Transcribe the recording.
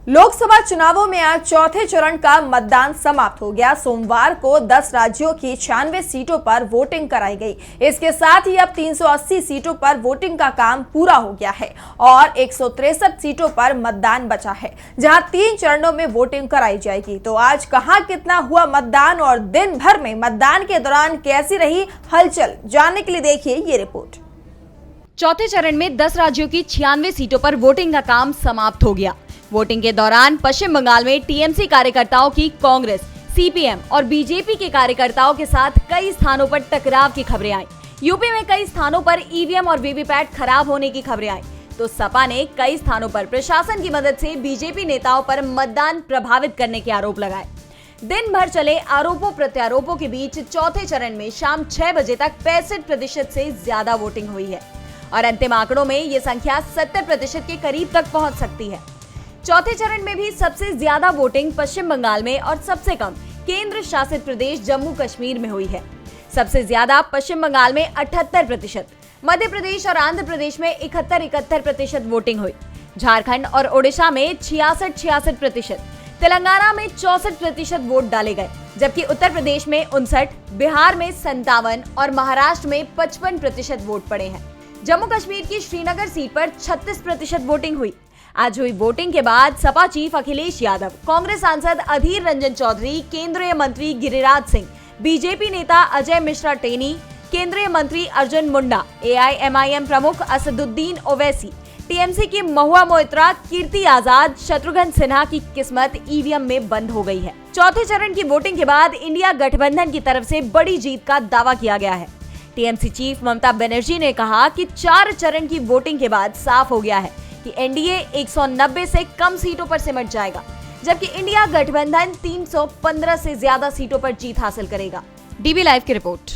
लोकसभा चुनावों में आज चौथे चरण का मतदान समाप्त हो गया। सोमवार को 10 राज्यों की 96 सीटों पर वोटिंग कराई गई। इसके साथ ही अब 380 सीटों पर वोटिंग का काम पूरा हो गया है और 163 सीटों पर मतदान बचा है, जहां 3 चरणों में वोटिंग कराई जाएगी। तो आज कहां कितना हुआ मतदान और दिन भर में मतदान के दौरान कैसी रही हलचल, जानने के लिए देखिए ये रिपोर्ट। चौथे चरण में 10 राज्यों की 96 सीटों पर वोटिंग का काम समाप्त हो गया। वोटिंग के दौरान पश्चिम बंगाल में टीएमसी कार्यकर्ताओं की कांग्रेस, सीपीएम और बीजेपी के कार्यकर्ताओं के साथ कई स्थानों पर टकराव की खबरें आई। यूपी में कई स्थानों पर ईवीएम और वीवीपैट खराब होने की खबरें आई, तो सपा ने कई स्थानों पर प्रशासन की मदद से बीजेपी नेताओं पर मतदान प्रभावित करने के आरोप लगाए। दिन भर चले आरोपों प्रत्यारोपों के बीच चौथे चरण में शाम 6 बजे तक 65% से ज्यादा वोटिंग हुई है और अंतिम आंकड़ों में ये संख्या 70% के करीब तक पहुंच सकती है। चौथे चरण में भी सबसे ज्यादा वोटिंग पश्चिम बंगाल में और सबसे कम केंद्र शासित प्रदेश जम्मू कश्मीर में हुई है। सबसे ज्यादा पश्चिम बंगाल में 78%, मध्य प्रदेश और आंध्र प्रदेश में 71% वोटिंग हुई। झारखंड और ओडिशा में 66%, तेलंगाना में 64% वोट डाले गए, जबकि उत्तर प्रदेश में 59%, बिहार में 57% और महाराष्ट्र में 55% वोट पड़े हैं। जम्मू कश्मीर की श्रीनगर सीट पर 36% वोटिंग हुई। आज हुई वोटिंग के बाद सपा चीफ अखिलेश यादव, कांग्रेस सांसद अधीर रंजन चौधरी, केंद्रीय मंत्री गिरिराज सिंह, बीजेपी नेता अजय मिश्रा टेनी, केंद्रीय मंत्री अर्जुन मुंडा, एआईएमआईएम प्रमुख असदुद्दीन ओवैसी, टीएमसी की महुआ मोइत्रा, कीर्ति आजाद, शत्रुघ्न सिन्हा की किस्मत ईवीएम में बंद हो गई है। चौथे चरण की वोटिंग के बाद इंडिया गठबंधन की तरफ से बड़ी जीत का दावा किया गया है। टीएमसी चीफ ममता बनर्जी ने कहा कि 4 चरण की वोटिंग के बाद साफ हो गया है कि एनडीए 190 से कम सीटों पर सिमट जाएगा, जबकि इंडिया गठबंधन 315 से ज्यादा सीटों पर जीत हासिल करेगा। डीबी लाइव की रिपोर्ट।